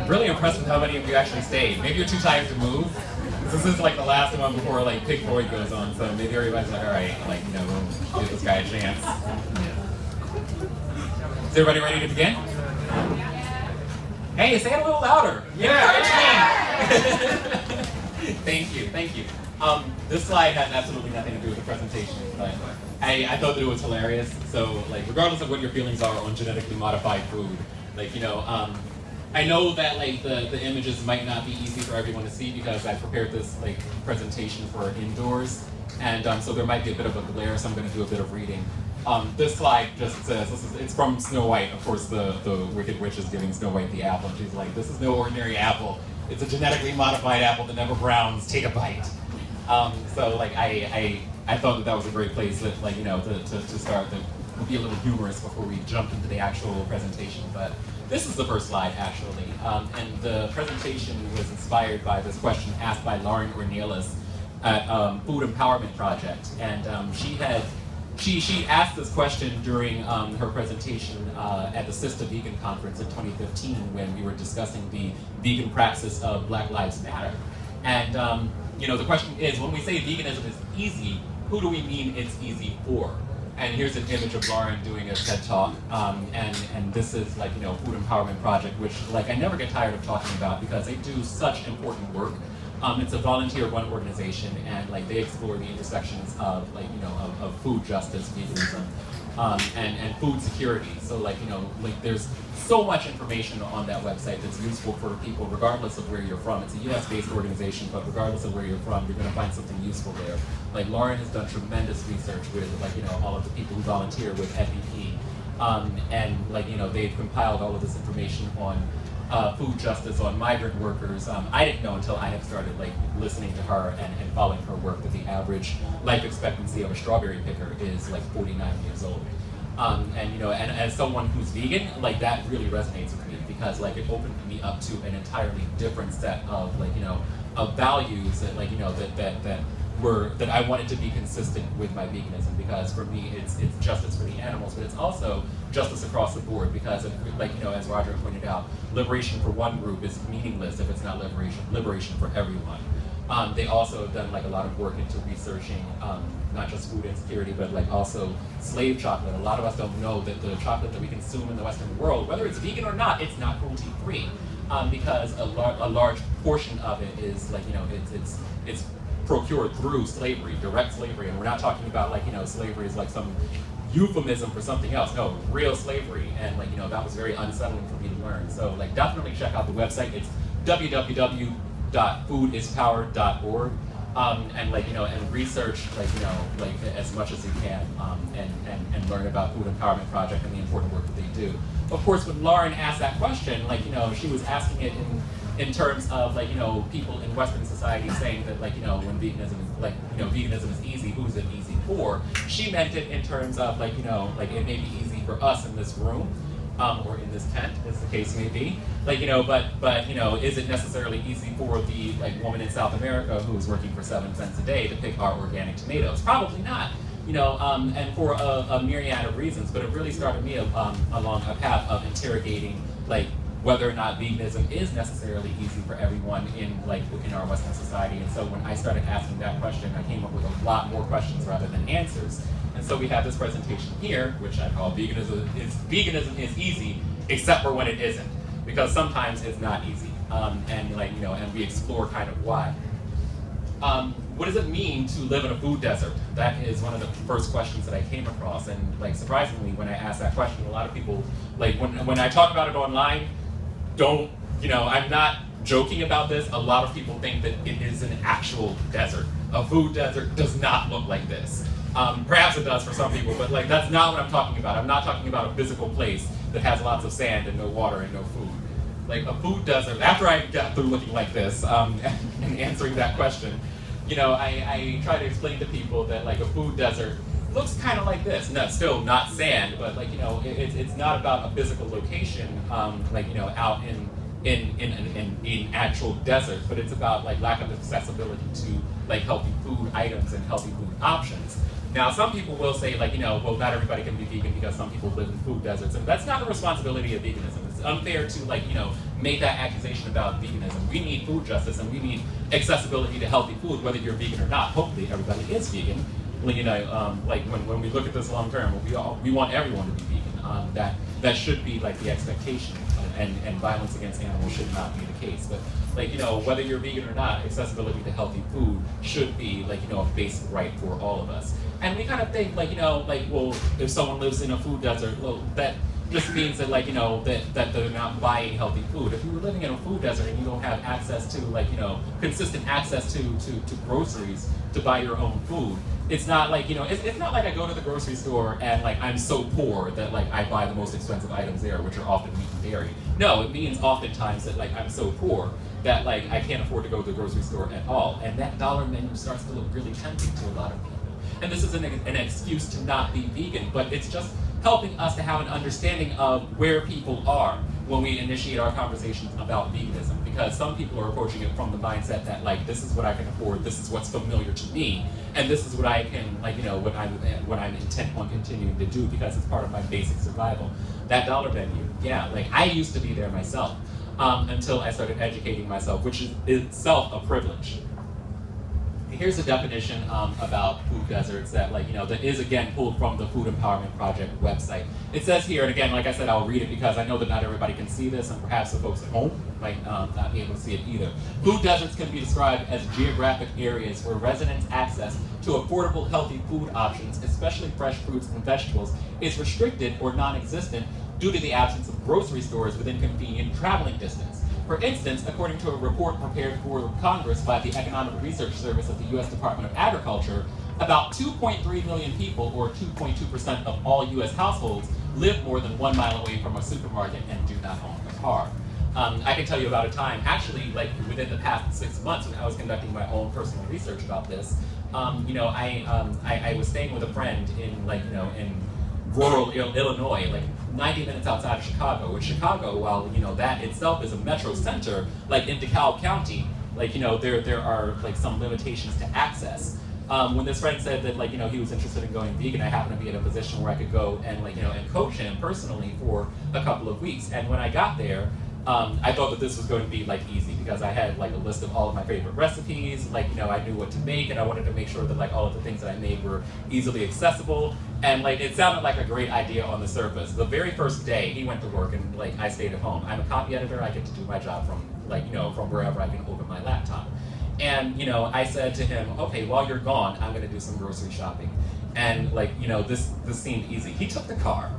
really impressed with how many of you actually stayed. Maybe you're too tired to move. This is like the last one before like Pig Floyd goes on, so maybe everybody's like, all right, like, you know, we'll give this guy a chance. Is everybody ready to begin? Hey, say it a little louder. Yeah. Thank you, thank you. This slide has absolutely nothing to do with the presentation, but I thought that it was hilarious. So, like, regardless of what your feelings are on genetically modified food, like, you know, I know that like the images might not be easy for everyone to see because I prepared this like presentation for indoors, and so there might be a bit of a glare, so I'm going to do a bit of reading. This slide just says, it's from Snow White. Of course, the Wicked Witch is giving Snow White the apple, and she's like, this is no ordinary apple. It's a genetically modified apple that never browns. Take a bite. So like I thought that was a great place that, like, you know, to start. We'll be a little humorous before we jump into the actual presentation, but this is the first slide, actually, and the presentation was inspired by this question asked by Lauren Ornelas at Food Empowerment Project, and she asked this question during her presentation at the Sister Vegan Conference in 2015 when we were discussing the vegan praxis of Black Lives Matter. And you know, the question is, when we say veganism is easy, who do we mean it's easy for? And here's an image of Lauren doing a TED Talk, and this is like, you know, Food Empowerment Project, which like I never get tired of talking about because they do such important work. It's a volunteer-run organization, and like they explore the intersections of like, you know, of food justice, veganism, and food security. So like, you know, like there's so much information on that website that's useful for people regardless of where you're from. It's a US-based organization, but regardless of where you're from, you're going to find something useful there. Like Lauren has done tremendous research with like, you know, all of the people who volunteer with FEP, and like, you know, they've compiled all of this information on food justice, on migrant workers. I didn't know until I had started like listening to her and following her work that the average life expectancy of a strawberry picker is like 49 years old. And you know, and as someone who's vegan, like that really resonates with me because like it opened me up to an entirely different set of like, you know, of values that like, you know, that I wanted to be consistent with my veganism, because for me it's justice for the animals, but it's also justice across the board, because if, like, you know, as Roger pointed out, liberation for one group is meaningless if it's not liberation for everyone. They also have done like a lot of work into researching not just food insecurity, but like also slave chocolate. A lot of us don't know that the chocolate that we consume in the Western world, whether it's vegan or not, it's not cruelty-free, because a large portion of it is like, you know, it's procured through slavery, direct slavery, and we're not talking about like, you know, slavery is like some euphemism for something else. No, real slavery, and like, you know, that was very unsettling for me to learn. So like definitely check out the website. It's www.foodispower.org, and like, you know, and research like, you know, like as much as you can, and learn about Food Empowerment Project and the important work that they do. Of course, when Lauren asked that question, like, you know, she was asking it in terms of like, you know, people in Western society saying that like, you know, when veganism is like, you know, veganism is easy, who's it easy for? She meant it in terms of like, you know, like it may be easy for us in this room, or in this tent, as the case may be. Like, you know, but you know, is it necessarily easy for the like woman in South America who's working for 7 cents a day to pick our organic tomatoes? Probably not. You know, and for a myriad of reasons, but it really started me along a path of interrogating like whether or not veganism is necessarily easy for everyone in our Western society. And so when I started asking that question, I came up with a lot more questions rather than answers. And so we have this presentation here, which I call Veganism is Easy, except for when it isn't, because sometimes it's not easy. And like, you know, and we explore kind of why. What does it mean to live in a food desert? That is one of the first questions that I came across, and like surprisingly, when I asked that question, a lot of people, like when I talk about it online, don't, you know, I'm not joking about this. A lot of people think that it is an actual desert. A food desert does not look like this. Perhaps it does for some people, but like that's not what I'm talking about. I'm not talking about a physical place that has lots of sand and no water and no food. Like a food desert, after I got through looking like this and answering that question, you know, I try to explain to people that like a food desert looks kind of like this. No, still not sand, but like, you know, it's not about a physical location, like, you know, out in actual desert, but it's about like lack of accessibility to like healthy food items and healthy food options. Now, some people will say, like, well, not everybody can be vegan because some people live in food deserts, and that's not the responsibility of veganism. It's unfair to, like, make that accusation about veganism. We need food justice, and we need accessibility to healthy food, whether you're vegan or not. Hopefully, everybody is vegan. Like when we look at this long term, we want everyone to be vegan. That should be like the expectation, and violence against animals should not be the case. But whether you're vegan or not, accessibility to healthy food should be a basic right for all of us. And we kind of think well, if someone lives in a food desert, well, that just means that that they're not buying healthy food. If you were living in a food desert and you don't have access to consistent access to groceries to buy your own food, it's not like it's not like I go to the grocery store and I'm so poor that I buy the most expensive items there, which are often meat and dairy. No, it means oftentimes that I'm so poor that I can't afford to go to the grocery store at all, and that dollar menu starts to look really tempting to a lot of people. And this isn't an excuse to not be vegan, but it's just helping us to have an understanding of where people are when we initiate our conversations about veganism, because some people are approaching it from the mindset that this is what I can afford, this is what's familiar to me, and this is what I can what I'm intent on continuing to do because it's part of my basic survival. That dollar menu, yeah, I used to be there myself until I started educating myself, which is itself a privilege. Here's a definition about food deserts that that is again pulled from the Food Empowerment Project website. It says here, and again, like I said, I'll read it because I know that not everybody can see this, and perhaps the folks at home might not be able to see it either. Food deserts can be described as geographic areas where residents' access to affordable, healthy food options, especially fresh fruits and vegetables, is restricted or non-existent due to the absence of grocery stores within convenient traveling distance. For instance, according to a report prepared for Congress by the Economic Research Service of the U.S. Department of Agriculture, about 2.3 million people, or 2.2% of all U.S. households, live more than 1 mile away from a supermarket and do not own a car. I can tell you about a time, actually, within the past 6 months, when I was conducting my own personal research about this. I was staying with a friend in in rural Illinois, 90 minutes outside of Chicago, which Chicago, while that itself is a metro center, in DeKalb County, there are some limitations to access. When this friend said that he was interested in going vegan, I happened to be in a position where I could go and and coach him personally for a couple of weeks. And when I got there, I thought that this was going to be easy because I had a list of all of my favorite recipes, I knew what to make, and I wanted to make sure that all of the things that I made were easily accessible, and it sounded like a great idea on the surface. The very first day he went to work and I stayed at home. I'm a copy editor, I get to do my job from from wherever I can open my laptop. And I said to him, okay, while you're gone, I'm gonna do some grocery shopping. And this seemed easy. He took the car.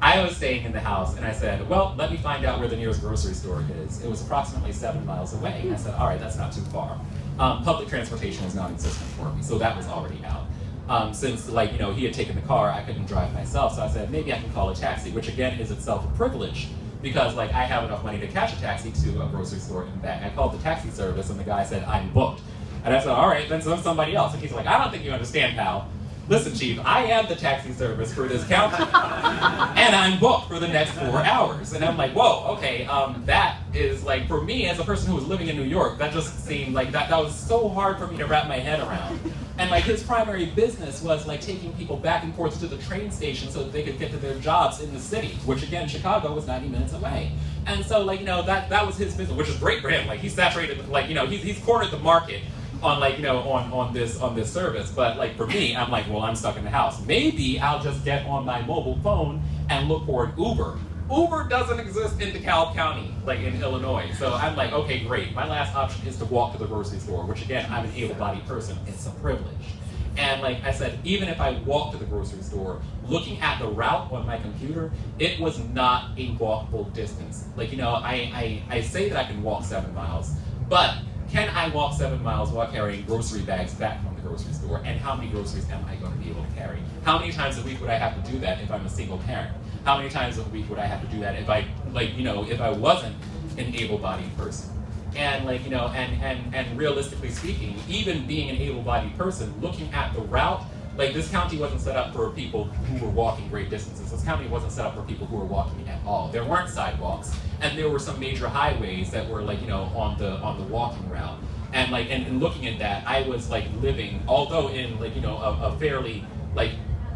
I was staying in the house, and I said, well, let me find out where the nearest grocery store is. It was approximately 7 miles away. I said, all right, that's not too far. Public transportation was non-existent for me, so that was already out. Since he had taken the car, I couldn't drive myself, so I said, maybe I can call a taxi, which again is itself a privilege, because I have enough money to catch a taxi to a grocery store and back. I called the taxi service, and the guy said, I'm booked. And I said, all right, then send somebody else. And he's like, I don't think you understand, pal. Listen, Chief, I am the taxi service for this county, and I'm booked for the next 4 hours. And I'm like, whoa, okay, that is for me as a person who was living in New York, that just seemed that was so hard for me to wrap my head around. And his primary business was taking people back and forth to the train station so that they could get to their jobs in the city, which again, Chicago was 90 minutes away. And so that was his business, which is great for him. He's saturated, he's cornered the market on on this service, but for me, I'm well, I'm stuck in the house. Maybe I'll just get on my mobile phone and look for an Uber. Uber doesn't exist in DeKalb County, in Illinois. So I'm okay, great. My last option is to walk to the grocery store, which again, I'm an able-bodied person. It's a privilege. And I said, even if I walk to the grocery store, looking at the route on my computer, it was not a walkable distance. I say that I can walk 7 miles, but can I walk 7 miles while carrying grocery bags back from the grocery store? And how many groceries am I going to be able to carry? How many times a week would I have to do that if I'm a single parent? How many times a week would I have to do that if I, if I wasn't an able-bodied person? And and realistically speaking, even being an able-bodied person, looking at the route, this county wasn't set up for people who were walking great distances. This county wasn't set up for people who were walking at all. There weren't sidewalks, and there were some major highways that were on the walking route. And and looking at that, I was living, although in a fairly like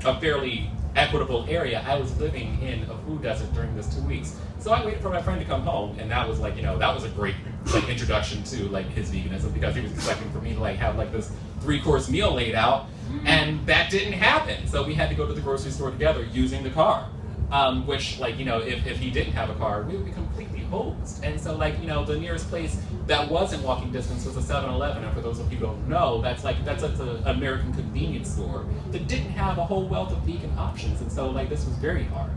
a fairly equitable area, I was living in a food desert during this 2 weeks. So I waited for my friend to come home, and that was like, that was a great like introduction to like his veganism, because he was expecting for me to like have like this 3-course meal laid out, and that didn't happen. So we had to go to the grocery store together using the car, which like, if he didn't have a car, we would be completely hosed. And so like, the nearest place that was in walking distance was a 7-Eleven, and for those of you who don't know, that's an American convenience store that didn't have a whole wealth of vegan options, and so like this was very hard.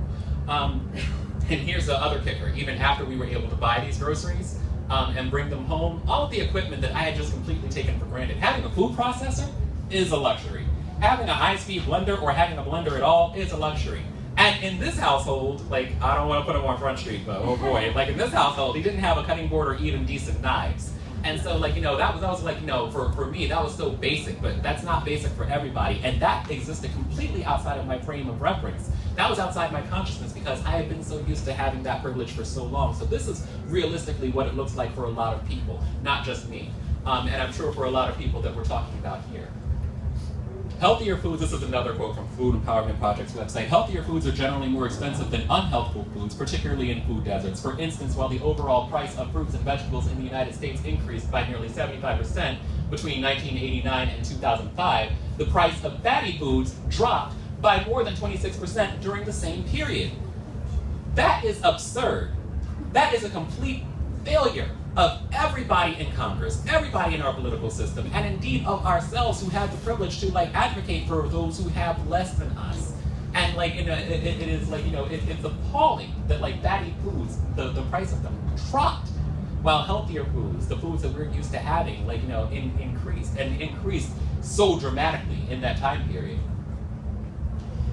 And here's the other kicker: even after we were able to buy these groceries and bring them home, all of the equipment that I had just completely taken for granted, having a food processor is a luxury. Having a high-speed blender or having a blender at all is a luxury. And in this household, like, I don't want to put him on Front Street, but oh boy, like in this household, he didn't have a cutting board or even decent knives. And so like, that was like, for me, that was so basic, but that's not basic for everybody. And that existed completely outside of my frame of reference. That was outside my consciousness because I had been so used to having that privilege for so long. So this is realistically what it looks like for a lot of people, not just me. And I'm sure for a lot of people that we're talking about here. Healthier foods, this is another quote from Food Empowerment Project's website. Healthier foods are generally more expensive than unhealthful foods, particularly in food deserts. For instance, while the overall price of fruits and vegetables in the United States increased by nearly 75% between 1989 and 2005, the price of fatty foods dropped by more than 26% during the same period. That is absurd. That is a complete failure of everybody in Congress, everybody in our political system, and indeed of ourselves who have the privilege to like advocate for those who have less than us. And like, it is like, it's appalling that like fatty foods, the price of them dropped, while healthier foods, the foods that we're used to having, like, increased so dramatically in that time period.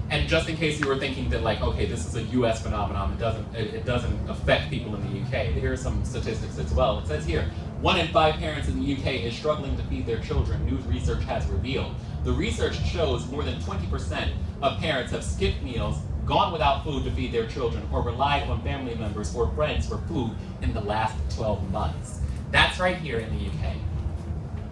And just in case you were thinking that like, okay, this is a US phenomenon, it doesn't affect people in the UK, here are some statistics as well. It says here, 1 in 5 parents in the UK is struggling to feed their children, news research has revealed. The research shows more than 20% of parents have skipped meals, gone without food to feed their children, or relied on family members or friends for food in the last 12 months. That's right here in the UK.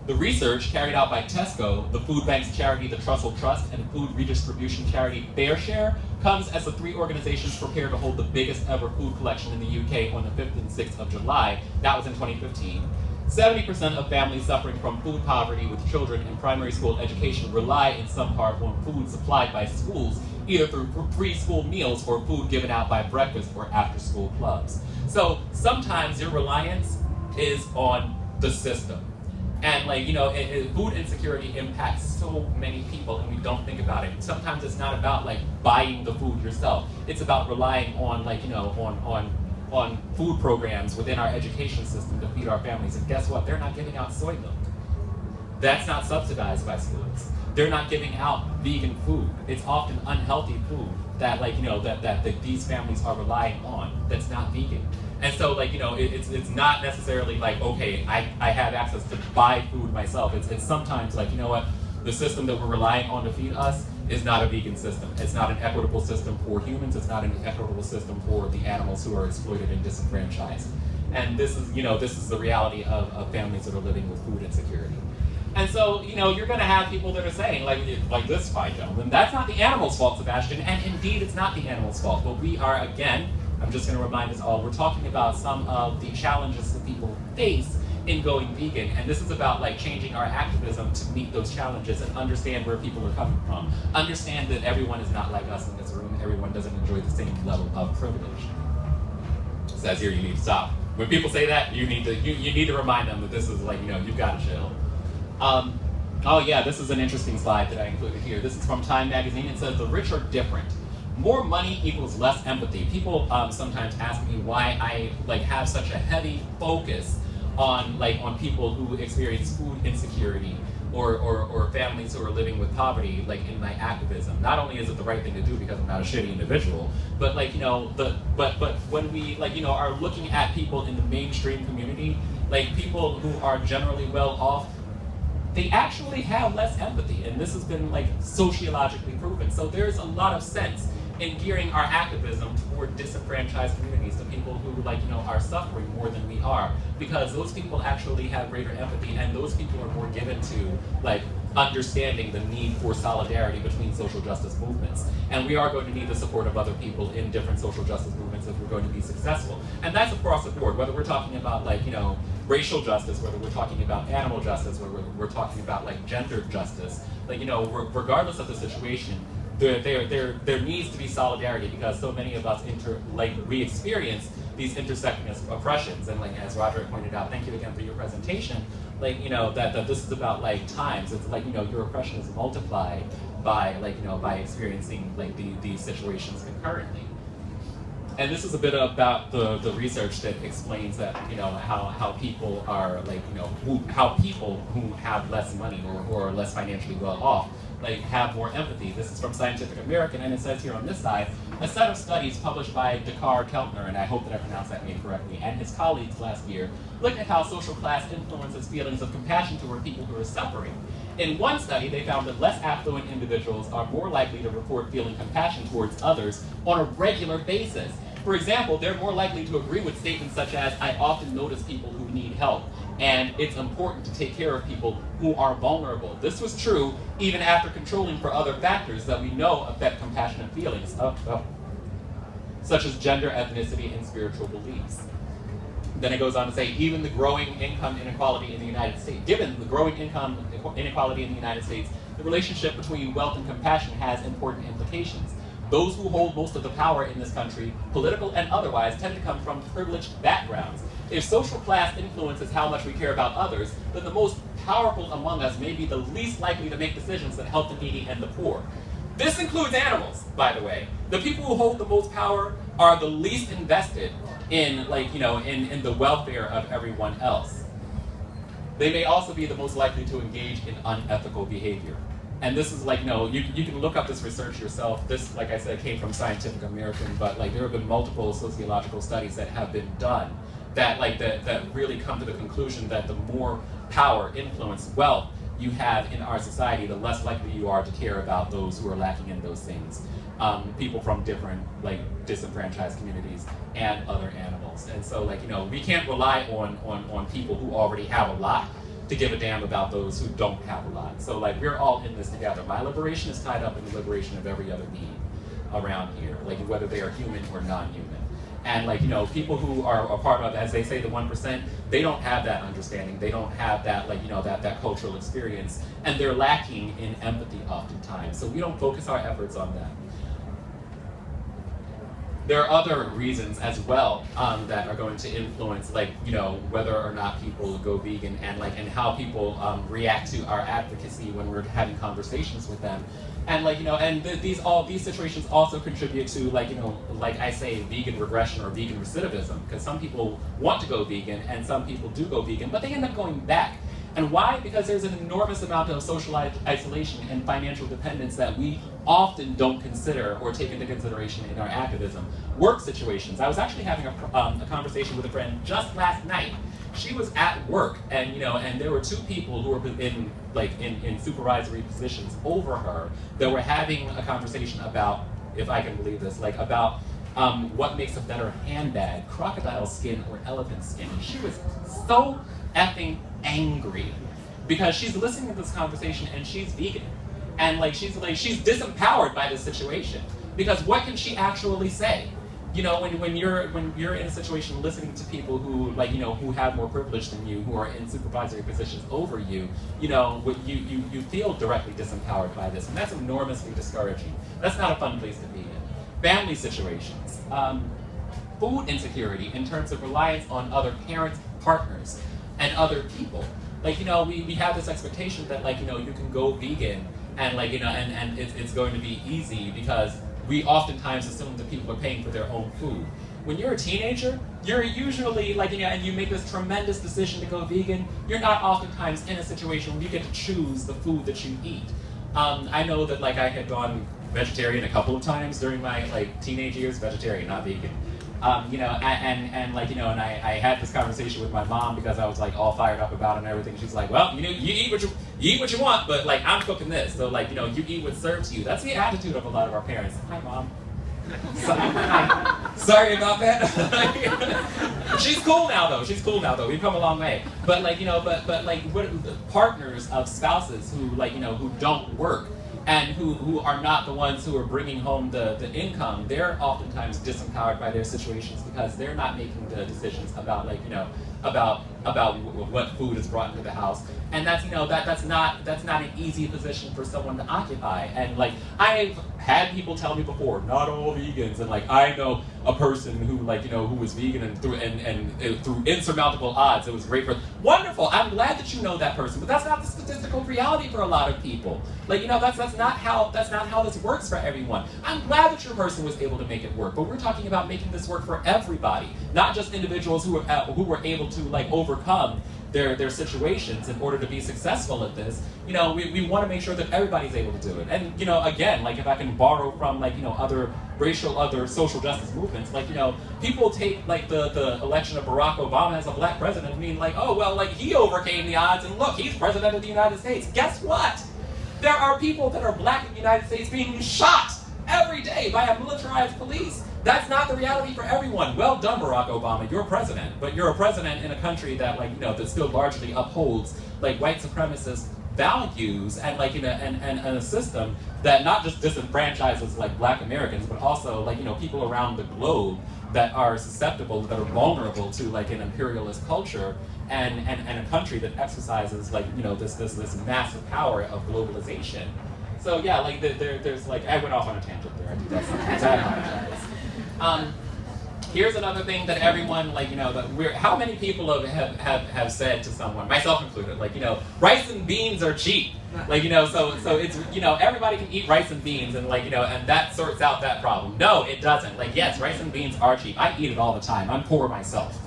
The research carried out by Tesco, the food bank's charity the Trussell Trust, and food redistribution charity FareShare comes as the 3 organizations prepare to hold the biggest ever food collection in the UK on the 5th and 6th of July. That was in 2015. 70% of families suffering from food poverty with children in primary school education rely in some part on food supplied by schools, either through free school meals or food given out by breakfast or after-school clubs. So sometimes your reliance is on the system. And like, food insecurity impacts so many people and we don't think about it. Sometimes it's not about like buying the food yourself. It's about relying on like, on food programs within our education system to feed our families. And guess what? They're not giving out soy milk. That's not subsidized by schools. They're not giving out vegan food. It's often unhealthy food that like, that these families are relying on that's not vegan. And so like, it's not necessarily like, okay, I have access to buy food myself. It's sometimes like, the system that we're relying on to feed us is not a vegan system. It's not an equitable system for humans. It's not an equitable system for the animals who are exploited and disenfranchised. And this is the reality of families that are living with food insecurity. And so, you're gonna have people that are saying, like this fine gentleman, that's not the animal's fault, Sebastian, and indeed it's not the animal's fault, but we are, again, I'm just gonna remind us all, we're talking about some of the challenges that people face in going vegan, and this is about like changing our activism to meet those challenges and understand where people are coming from. Understand that everyone is not like us in this room, everyone doesn't enjoy the same level of privilege. It says here you need to stop. When people say that, you need to remind them that this is like, you've got to chill. Oh yeah, this is an interesting slide that I included here. This is from Time Magazine. It says the rich are different. More money equals less empathy. People sometimes ask me why I like have such a heavy focus on people who experience food insecurity or families who are living with poverty, like in my activism. Not only is it the right thing to do because I'm not a shitty individual, but like but when we are looking at people in the mainstream community, like people who are generally well off, they actually have less empathy, and this has been like sociologically proven. So there's a lot of sense in gearing our activism toward disenfranchised communities, to people who are suffering more than we are, because those people actually have greater empathy, and those people are more given to like understanding the need for solidarity between social justice movements. And we are going to need the support of other people in different social justice movements if we're going to be successful. And that's across the board, whether we're talking about like, you know, racial justice, whether we're talking about animal justice, whether we're talking about like gender justice, like, you know, regardless of the situation, there needs to be solidarity because so many of us we experience these intersecting oppressions. And like as Roderick pointed out, thank you again for your presentation, like, you know, that this is about like times. It's like, you know, your oppression is multiplied by like, you know, by experiencing like these situations concurrently. And this is a bit about the research that explains that, you know, how people are like, you know, how people who have less money or who are less financially well off like have more empathy. This is from Scientific American, and it says here on this side, a set of studies published by Dakar Keltner, and I hope that I pronounced that name correctly, and his colleagues last year, looked at how social class influences feelings of compassion toward people who are suffering. In one study, they found that less affluent individuals are more likely to report feeling compassion towards others on a regular basis. For example, they're more likely to agree with statements such as, I often notice people who need help, and it's important to take care of people who are vulnerable. This was true even after controlling for other factors that we know affect compassionate feelings, such as gender, ethnicity, and spiritual beliefs. Then it goes on to say, even the growing income inequality in the United States, given the growing income inequality in the United States, the relationship between wealth and compassion has important implications. Those who hold most of the power in this country, political and otherwise, tend to come from privileged backgrounds. If social class influences how much we care about others, then the most powerful among us may be the least likely to make decisions that help the needy and the poor. This includes animals, by the way. The people who hold the most power are the least invested in, like, you know, in the welfare of everyone else. They may also be the most likely to engage in unethical behavior. And this is like, no, you can look up this research yourself. This, like I said, came from Scientific American, but like there have been multiple sociological studies that have been done that really come to the conclusion that the more power, influence, wealth you have in our society, the less likely you are to care about those who are lacking in those things. People from different, like, disenfranchised communities and other animals. And so, like, you know, we can't rely on people who already have a lot to give a damn about those who don't have a lot. So, like, we're all in this together. My liberation is tied up in the liberation of every other being around here, like, whether they are human or non-human. And, like, you know, people who are a part of, as they say, the 1%, they don't have that understanding. They don't have that, like, you know, that cultural experience. And they're lacking in empathy oftentimes. So we don't focus our efforts on that. There are other reasons as well that are going to influence, like, you know, whether or not people go vegan and, like, and how people react to our advocacy when we're having conversations with them. And, like, you know, and these situations also contribute to, like, you know, like I say, vegan regression or vegan recidivism, because some people want to go vegan and some people do go vegan, but they end up going back. And why? Because there's an enormous amount of social isolation and financial dependence that we often don't consider or take into consideration in our activism. Work situations. I was actually having a conversation with a friend just last night. She was at work, and, you know, and there were two people who were in supervisory positions over her that were having a conversation about, if I can believe this, like about what makes a better handbag, crocodile skin or elephant skin. And she was so effing angry because she's listening to this conversation and she's vegan, and she's disempowered by this situation, because what can she actually say? You know, when you're in a situation listening to people who, like, you know, who have more privilege than you, who are in supervisory positions over you, you know, you feel directly disempowered by this, and that's enormously discouraging. That's not a fun place to be in. Family situations, food insecurity in terms of reliance on other parents, partners, and other people. Like, you know, we have this expectation that, like, you know, you can go vegan and, like, you know, and it's going to be easy because we oftentimes assume that people are paying for their own food. When you're a teenager, you're usually, like, you know, and you make this tremendous decision to go vegan, you're not oftentimes in a situation where you get to choose the food that you eat. I know that, like, I had gone vegetarian a couple of times during my, like, teenage years, vegetarian, not vegan. You know, and like, you know, and I had this conversation with my mom because I was, like, all fired up about it and everything. She's like, well, you know, you eat what you want, but, like, I'm cooking this, so, like, you know, you eat what's served to you. That's the attitude of a lot of our parents. Hi, Mom. Sorry about that. She's cool now though. She's cool now though. We've come a long way. But like, you know, but like what partners of spouses who like, you know, who don't work and who are not the ones who are bringing home the income, they're oftentimes disempowered by their situations because they're not making the decisions about like, you know, about what food is brought into the house. And that's, you know, that's not an easy position for someone to occupy. And like, I've had people tell me before, not all vegans, and like I know a person who like, you know, who was vegan and through insurmountable odds, it was great for, wonderful, I'm glad that you know that person, but that's not the statistical reality for a lot of people. Like, you know, that's not how this works for everyone. I'm glad that your person was able to make it work, but we're talking about making this work for everybody, not just individuals who were able to like overcome their situations in order to be successful at this. You know, we want to make sure that everybody's able to do it. And, you know, again, like if I can borrow from like, you know, other social justice movements, like, you know, people take like the election of Barack Obama as a black president and mean like, oh, well, like he overcame the odds and look, he's president of the United States. Guess what? There are people that are black in the United States being shot every day by a militarized police. That's not the reality for everyone. Well done, Barack Obama, you're president, but you're a president in a country that, like, you know, that still largely upholds like white supremacist values and like in a system that not just disenfranchises like black Americans, but also like, you know, people around the globe that are susceptible, that are vulnerable to like an imperialist culture and a country that exercises like, you know, this massive power of globalization. So yeah, like there's like, I went off on a tangent there. I do that sometimes. I apologize. Here's another thing that everyone, like, you know, how many people have said to someone, myself included, like, you know, rice and beans are cheap. Like, you know, so it's, you know, everybody can eat rice and beans and like, you know, and that sorts out that problem. No, it doesn't. Like, yes, rice and beans are cheap. I eat it all the time. I'm poor myself.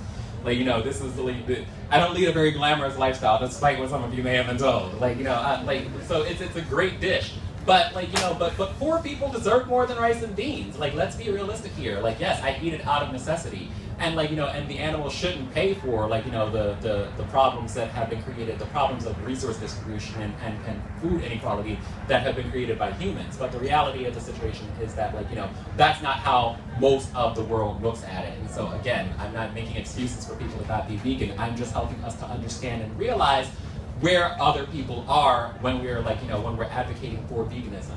Like, you know, this is I don't lead a very glamorous lifestyle, despite what some of you may have been told. Like, you know, so it's a great dish. But like, you know, but poor people deserve more than rice and beans. Like, let's be realistic here. Like, yes, I eat it out of necessity. And like, you know, and the animals shouldn't pay for like, you know, the problems that have been created, the problems of resource distribution and food inequality that have been created by humans. But the reality of the situation is that, like, you know, that's not how most of the world looks at it. And so again, I'm not making excuses for people to not be vegan. I'm just helping us to understand and realize where other people are when we're like, you know, when we're advocating for veganism.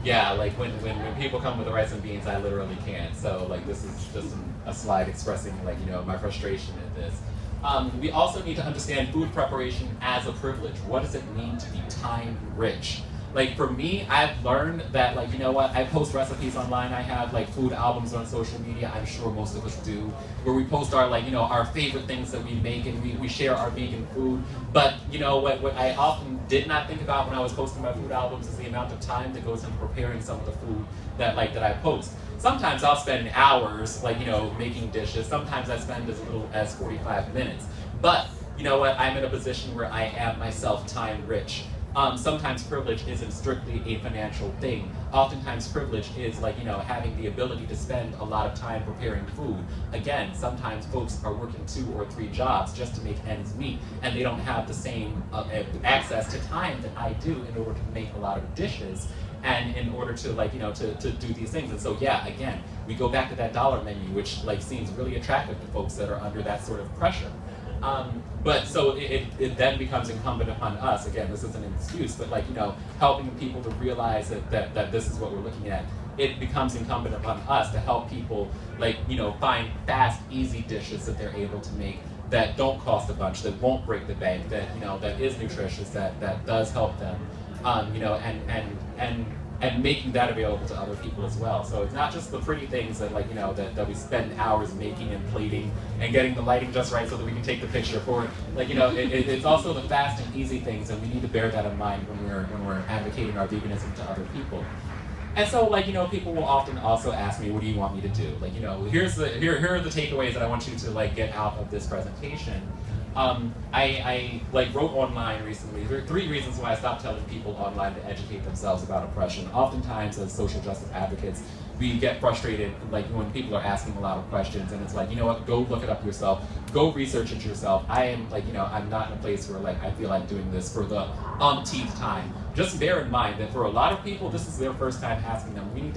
Yeah, like when people come with the rice and beans, I literally can't. So like, this is just a slide expressing like, you know, my frustration at this. We also need to understand food preparation as a privilege. What does it mean to be time rich? Like for me, I've learned that, like, you know what, I post recipes online. I have like food albums on social media. I'm sure most of us do, where we post our, like, you know, our favorite things that we make and we share our vegan food. But you know what I often did not think about when I was posting my food albums is the amount of time that goes into preparing some of the food that I post. Sometimes I'll spend hours, like, you know, making dishes. Sometimes I spend as little as 45 minutes. But you know what, I'm in a position where I am myself time rich. Sometimes privilege isn't strictly a financial thing. Oftentimes privilege is like, you know, having the ability to spend a lot of time preparing food. Again, sometimes folks are working 2 or 3 jobs just to make ends meet, and they don't have the same access to time that I do in order to make a lot of dishes and in order to, like, you know, to do these things. And so yeah, again, we go back to that dollar menu, which like seems really attractive to folks that are under that sort of pressure. But so it then becomes incumbent upon us, again, this isn't an excuse, but like, you know, helping people to realize that this is what we're looking at. It becomes incumbent upon us to help people, like, you know, find fast, easy dishes that they're able to make that don't cost a bunch, that won't break the bank, that, you know, that is nutritious, that does help them, you know, and making that available to other people as well. So it's not just the pretty things that, like, you know, that we spend hours making and plating and getting the lighting just right so that we can take the picture for it. Like, you know, it's also the fast and easy things, and we need to bear that in mind when we're advocating our veganism to other people. And so, like, you know, people will often also ask me, what do you want me to do? Like, you know, here are the takeaways that I want you to, like, get out of this presentation. I like wrote online recently. There are 3 reasons why I stopped telling people online to educate themselves about oppression. Oftentimes as social justice advocates, we get frustrated, like, when people are asking a lot of questions, and it's like, you know what, go look it up yourself, go research it yourself. I am, like, you know, I'm not in a place where, like, I feel like doing this for the umpteenth time. just bear in mind that for a lot of people, this is their first time asking them. We need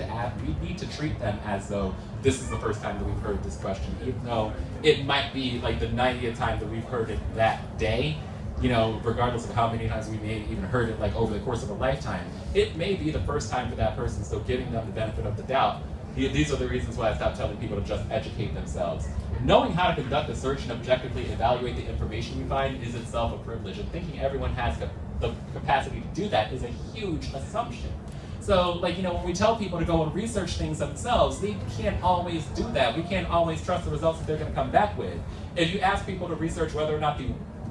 to treat them as though this is the first time that we've heard this question, even though it might be like the 90th time that we've heard it that day. You know, regardless of how many times we may have even heard it like over the course of a lifetime, it may be the first time for that person. So giving them the benefit of the doubt. These are the reasons why I stopped telling people to just educate themselves. Knowing how to conduct a search and objectively evaluate the information you find is itself a privilege, and thinking everyone has the capacity to do that is a huge assumption. So, like, you know, when we tell people to go and research things themselves, they can't always do that. We can't always trust the results that they're going to come back with. If you ask people to research whether or not the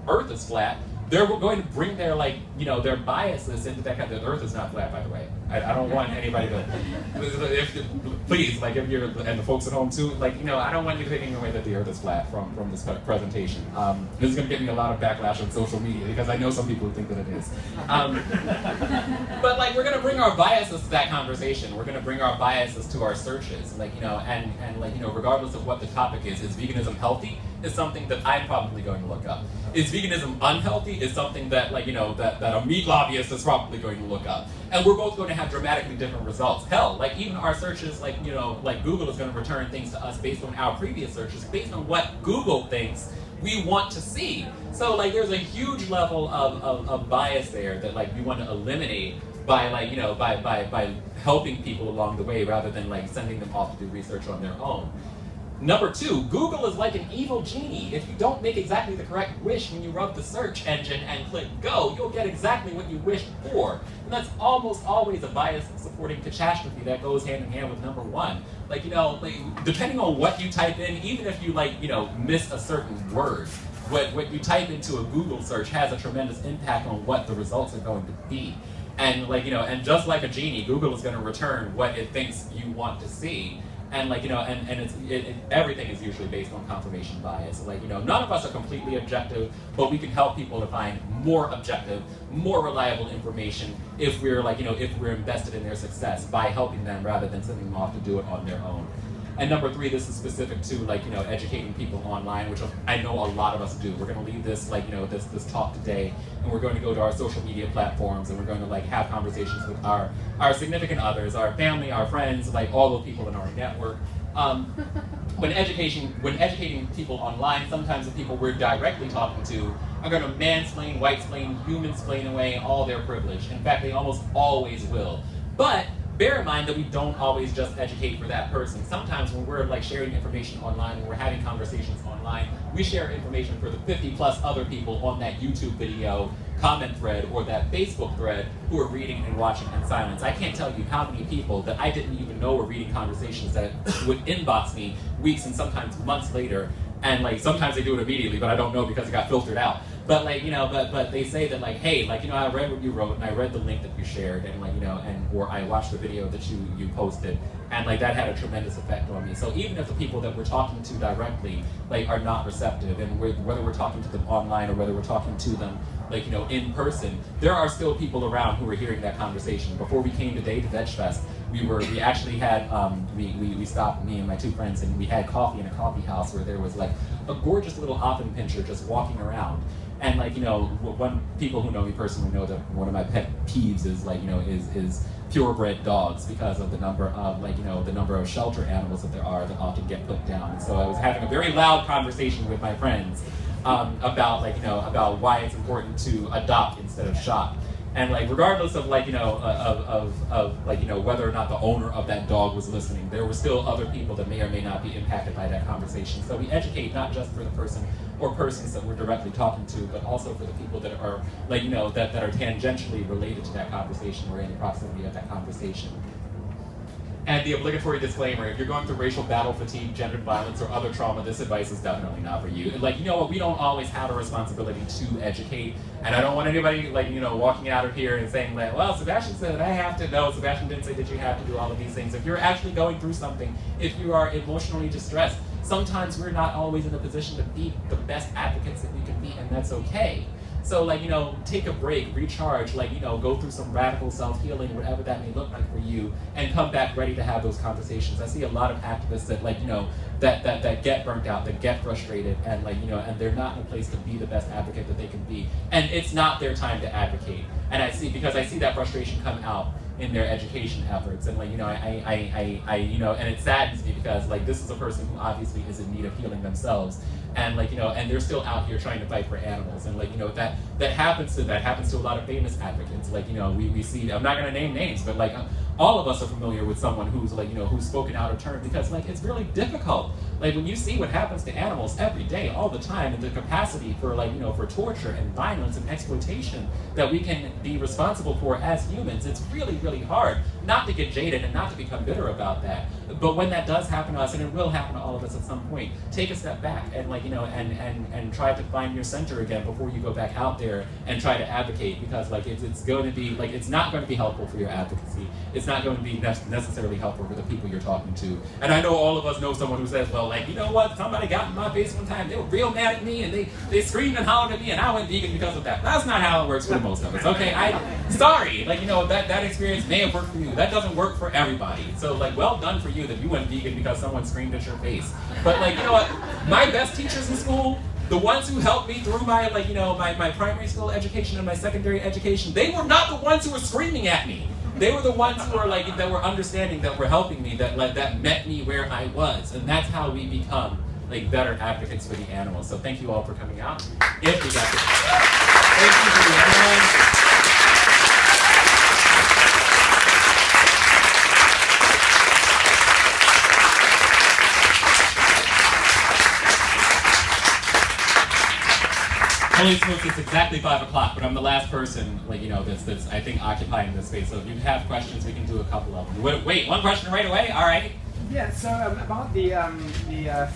Earth is flat, they're going to bring their, like, you know, their biases into that kind of. The Earth is not flat, by the way. I don't want anybody to, please, like, if you're, and the folks at home too, like, you know, I don't want you thinking away that the Earth is flat from this presentation. This is going to get me a lot of backlash on social media because I know some people who think that it is. But, like, we're going to bring our biases to that conversation. We're going to bring our biases to our searches, like, you know, and like, you know, regardless of what the topic is veganism healthy? Is something that I'm probably going to look up. Is veganism unhealthy? Is something that, like, you know, that a meat lobbyist is probably going to look up. And we're both going to have dramatically different results. Hell, like, even our searches, like, you know, like Google is going to return things to us based on our previous searches, based on what Google thinks we want to see. So, like, there's a huge level of bias there that, like, we want to eliminate by, like, you know, by helping people along the way rather than, like, sending them off to do research on their own. Number two, Google is like an evil genie. If you don't make exactly the correct wish when you rub the search engine and click go, you'll get exactly what you wished for. And that's almost always a bias supporting catastrophe that goes hand in hand with number one. Like, you know, like, depending on what you type in, even if you, like, you know, miss a certain word, what you type into a Google search has a tremendous impact on what the results are going to be. And, like, you know, and just like a genie, Google is going to return what it thinks you want to see. And, like, you know, and everything is usually based on confirmation bias. Like, you know, none of us are completely objective, but we can help people to find more objective, more reliable information if we're, like, you know, if we're invested in their success by helping them rather than sending them off to do it on their own. And number three, this is specific to, like, you know, educating people online, which I know a lot of us do. We're going to leave this, like, you know, this talk today, and we're going to go to our social media platforms, and we're going to, like, have conversations with our significant others, our family, our friends, like, all the people in our network. When educating people online, sometimes the people we're directly talking to are going to mansplain, whitesplain, humansplain away all their privilege. In fact, they almost always will. But bear in mind that we don't always just educate for that person. Sometimes when we're, like, sharing information online, when we're having conversations online, we share information for the 50+ other people on that YouTube video, comment thread, or that Facebook thread who are reading and watching in silence. I can't tell you how many people that I didn't even know were reading conversations that would inbox me weeks and sometimes months later, and, like, sometimes they do it immediately, but I don't know because it got filtered out. But, like, you know, but they say that, like, hey, like, you know, I read what you wrote, and I read the link that you shared, and, like, you know, or I watched the video that you posted, and, like, that had a tremendous effect on me. So even if the people that we're talking to directly, like, are not receptive, and whether we're talking to them online or whether we're talking to them, like, you know, in person, there are still people around who are hearing that conversation. Before we came today to VegFest, we actually had, we stopped, me and my two friends, and we had coffee in a coffee house where there was, like, a gorgeous little offen pincher just walking around. And, like, you know, people who know me personally know that one of my pet peeves is, like, you know, is purebred dogs, because of the number of, like, you know, the number of shelter animals that there are that often get put down. And so I was having a very loud conversation with my friends about, like, you know, about why it's important to adopt instead of shop. And, like, regardless of, like, you know, of like, you know, whether or not the owner of that dog was listening, there were still other people that may or may not be impacted by that conversation. So we educate not just for the person or persons that we're directly talking to, but also for the people that are, like, you know, that are tangentially related to that conversation or in proximity of that conversation. And the obligatory disclaimer, if you're going through racial battle fatigue, gendered violence, or other trauma, this advice is definitely not for you. And, like, you know what, we don't always have a responsibility to educate, and I don't want anybody, like, you know, walking out of here and saying, like, well, Sebastian said I have to. No, Sebastian didn't say that you have to do all of these things. If you're actually going through something, if you are emotionally distressed, sometimes we're not always in a position to be the best advocates that we can be, and that's okay. So like, you know, take a break, recharge, like, you know, go through some radical self-healing, whatever that may look like for you, and come back ready to have those conversations. I see a lot of activists that, like, you know, that get burnt out, that get frustrated, and like, you know, and they're not in a place to be the best advocate that they can be. And it's not their time to advocate. And I see that frustration come out in their education efforts, and like, you know, I you know, and it saddens me because like this is a person who obviously is in need of healing themselves, and like, you know, and they're still out here trying to fight for animals, and like, you know, that happens to a lot of famous advocates. Like, you know, we see, I'm not going to name names, but like all of us are familiar with someone who's like, you know, who's spoken out of turn, because like it's really difficult. Like when you see what happens to animals every day, all the time, and the capacity for like, you know, for torture and violence and exploitation that we can be responsible for as humans, it's really, really hard not to get jaded and not to become bitter about that. But when that does happen to us, and it will happen to all of us at some point, take a step back and like, you know, and try to find your center again before you go back out there and try to advocate, because like it's going to be like, it's not going to be helpful for your advocacy. It's not going to be necessarily helpful for the people you're talking to. And I know all of us know someone who says, well, like, you know what, somebody got in my face one time, they were real mad at me, and they screamed and hollered at me, and I went vegan because of that. That's not how it works for most of us, okay? Sorry, like, you know, that experience may have worked for you. That doesn't work for everybody. So like, well done for you that you went vegan because someone screamed at your face. But like, you know what, my best teachers in school, the ones who helped me through my, like, you know, my primary school education and my secondary education, they were not the ones who were screaming at me. They were the ones who were like, that were understanding, that were helping me, that met me where I was. And that's how we become like better advocates for the animals. So thank you all for coming out. If we got to, thank you for everyone. Holy smokes, it's exactly 5 o'clock, but I'm the last person, like, you know, that's I think occupying this space. So if you have questions, we can do a couple of them. Wait, one question right away? All right. Yeah, so about the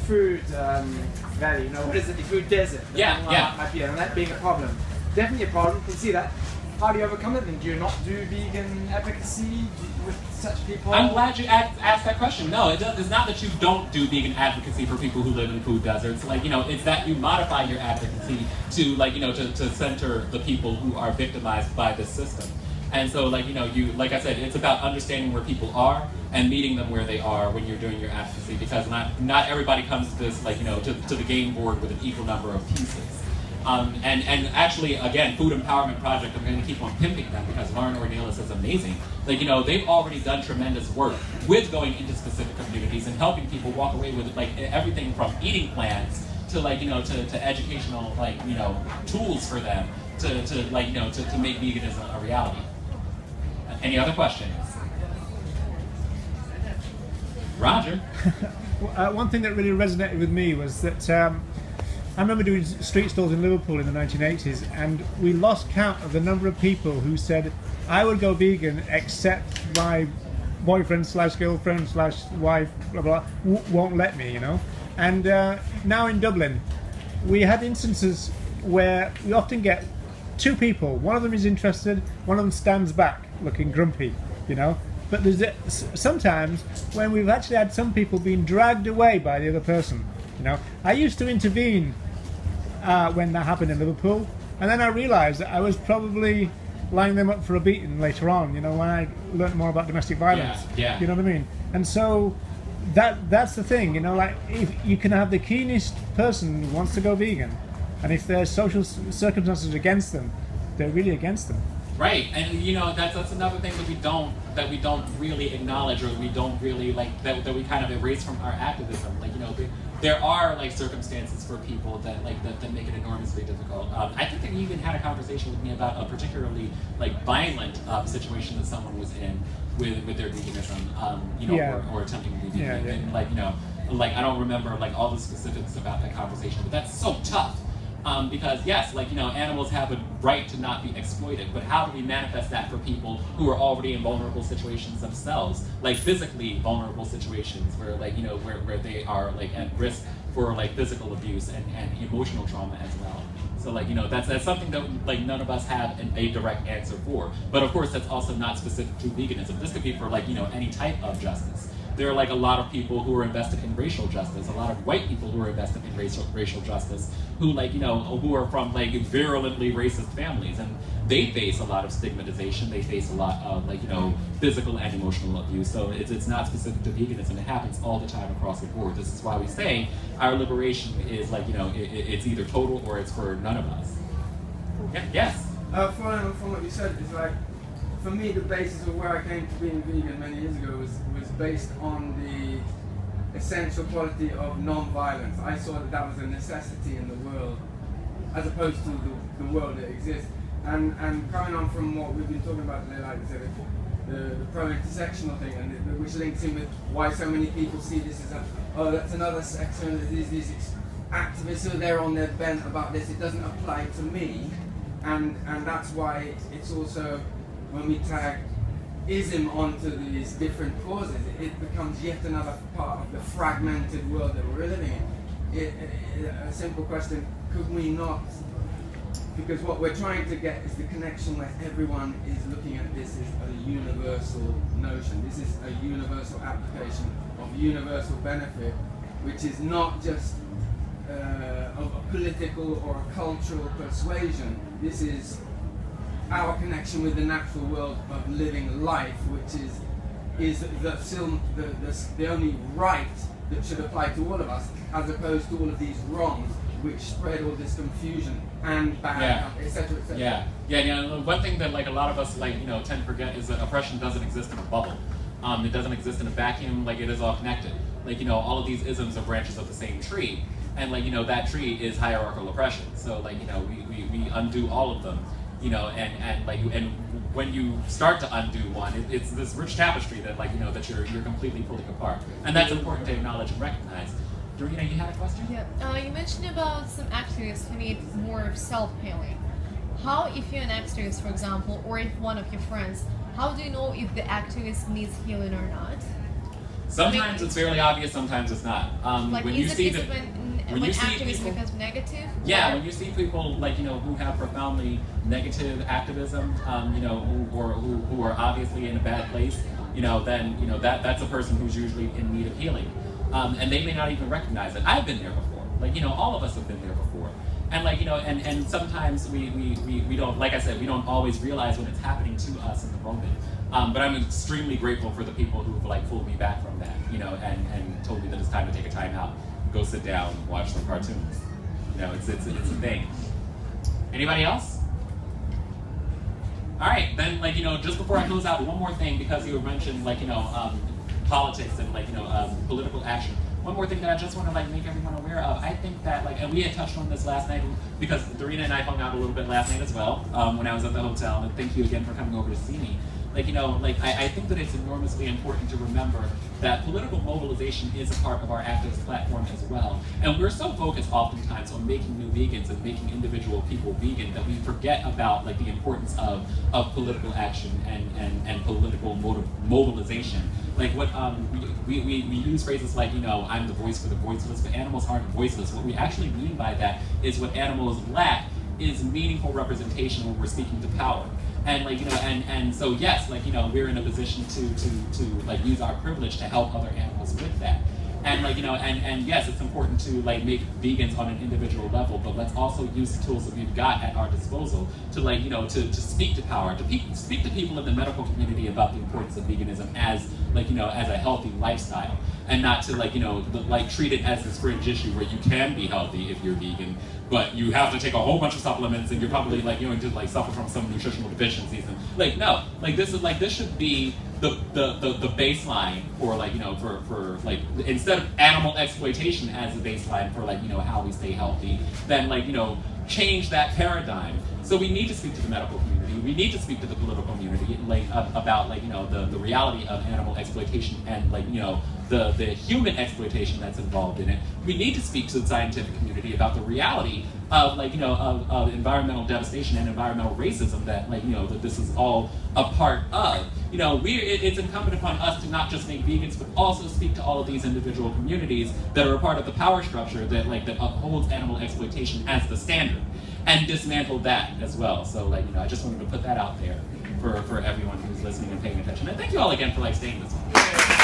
food valley, you know, what is it, the food desert? Yeah. Might be, and that being a problem. Definitely a problem, you can see that. How do you overcome it then? Do you not do vegan advocacy with such people? I'm glad you asked that question. No, it's not that you don't do vegan advocacy for people who live in food deserts. Like, you know, it's that you modify your advocacy to, like, you know, to center the people who are victimized by this system. And so, like, you know, like I said, it's about understanding where people are and meeting them where they are when you're doing your advocacy, because not everybody comes to this, like, you know, to the game board with an equal number of pieces. And actually, again, Food Empowerment Project, I'm going to keep on pimping them because Lauren Ornelas is amazing. Like, you know, they've already done tremendous work with going into specific communities and helping people walk away with, like, everything from eating plans to, like, you know, to educational, like, you know, tools for them to like, you know, to make veganism a reality. Any other questions? Roger. One thing that really resonated with me was that I remember doing street stalls in Liverpool in the 1980s, and we lost count of the number of people who said, I would go vegan except my boyfriend / girlfriend / wife, blah, blah, won't let me, you know. And now in Dublin, we had instances where we often get 2 people. One of them is interested, one of them stands back looking grumpy, you know. But there's sometimes when we've actually had some people being dragged away by the other person, you know. I used to intervene when that happened in Liverpool, and then I realised that I was probably lining them up for a beating later on, you know, when I learned more about domestic violence. Yeah. You know what I mean? And so that's the thing, you know, like, if you can have the keenest person who wants to go vegan, and if there's social circumstances against them, they're really against them. Right, and you know, that's another thing that we don't really acknowledge, or we don't really like that we kind of erase from our activism. Like, you know, there are like circumstances for people that make it enormously difficult. I think that you even had a conversation with me about a particularly like violent situation that someone was in with their veganism, you know, Yeah. or attempting to be vegan. Yeah. And like, you know, like I don't remember like all the specifics about that conversation, but that's so tough. Because yes, like, you know, animals have a right to not be exploited, but how do we manifest that for people who are already in vulnerable situations themselves, like physically vulnerable situations where, like, you know, where they are like at risk for like physical abuse and emotional trauma as well. So, like, you know, that's something that like none of us have a direct answer for. But of course, that's also not specific to veganism. This could be for, like, you know, any type of justice. there are like a lot of people who are invested in racial justice, a lot of white people who are invested in racial justice, who like, you know, who are from like virulently racist families, and they face a lot of stigmatization. They face a lot of like, you know, physical and emotional abuse. So it's not specific to veganism. It happens all the time across the board. This is why we say our liberation is like, you know, it's either total or it's for none of us. Yeah, yes. Following on from what you said, is like, for me, the basis of where I came to being vegan many years ago was based on the essential quality of non-violence. I saw that that was a necessity in the world, as opposed to the world that exists. And coming on from what we've been talking about today, like I said, the pro-intersectional thing, and which links in with why so many people see this as oh, that's another section, these activists who they're on their bent about this, it doesn't apply to me. And that's why it's also, when we tag ism onto these different causes, it becomes yet another part of the fragmented world that we're living in. A simple question, could we not, because what we're trying to get is the connection where everyone is looking at this as a universal notion. This is a universal application of universal benefit, which is not just of a political or a cultural persuasion. This is our connection with the natural world of living life, which is the only right that should apply to all of us, as opposed to all of these wrongs which spread all this confusion and bad, etc., etc. Yeah. One thing that like a lot of us like, you know, tend to forget is that oppression doesn't exist in a bubble. It doesn't exist in a vacuum. Like, it is all connected. Like, you know, all of these isms are branches of the same tree, and like, you know, that tree is hierarchical oppression. So like, you know, we undo all of them. You know, and when you start to undo one, it's this rich tapestry that like, you know, that you're completely pulling apart, and that's important to acknowledge and recognize. Dorina, you had a question? Yeah, you mentioned about some activists who need more self-healing. How, if you're an activist, for example, or if one of your friends, how do you know if the activist needs healing or not? Sometimes it's fairly obvious, sometimes it's not. Like, when is you it see when activism becomes negative? Yeah, when you see people like, you know, who have profoundly negative activism, you know, who are obviously in a bad place, you know, then, you know, that's a person who's usually in need of healing, and they may not even recognize it. I've been there before. Like, you know, all of us have been there before, and like, you know, and sometimes we don't, like I said, we don't always realize when it's happening to us in the moment. But I'm extremely grateful for the people who've like pulled me back from that, you know, and told me that it's time to take a time out, go sit down, watch some cartoons. You know, it's a thing. Anybody else? All right, then, like, you know, just before I close out, one more thing, because you mentioned like, you know, politics and like, you know, political action. One more thing that I just want to like make everyone aware of. I think that like, and we had touched on this last night because Dorina and I hung out a little bit last night as well when I was at the hotel. And thank you again for coming over to see me. Like, you know, like I think that it's enormously important to remember that political mobilization is a part of our activist platform as well. And we're so focused oftentimes on making new vegans and making individual people vegan that we forget about like the importance of political action and political mobilization. Like what we use phrases like, you know, I'm the voice for the voiceless, but animals aren't voiceless. What we actually mean by that is what animals lack is meaningful representation when we're speaking to power. And like, you know, and so yes, like, you know, we're in a position to like use our privilege to help other animals with that. And like, you know, and yes, it's important to like make vegans on an individual level, but let's also use the tools that we've got at our disposal to like, you know, to speak to power, to speak to people in the medical community about the importance of veganism as like, you know, as a healthy lifestyle, and not to like, you know, like treat it as this fringe issue where you can be healthy if you're vegan, but you have to take a whole bunch of supplements and you're probably like going to like suffer from some nutritional deficiencies. And like, no, like this should be the baseline for like, you know, for like, instead of animal exploitation as a baseline for like, you know, how we stay healthy, then like, you know, change that paradigm. So we need to speak to the medical community. We need to speak to the political community, like about like, you know, the reality of animal exploitation and like, you know, the human exploitation that's involved in it. We need to speak to the scientific community about the reality of like, you know, of environmental devastation and environmental racism that like, you know, that this is all a part of. You know, it's incumbent upon us to not just make vegans, but also speak to all of these individual communities that are a part of the power structure that like that upholds animal exploitation as the standard, and dismantle that as well. So like, you know, I just wanted to put that out there for everyone who's listening and paying attention. And thank you all again for like staying this long.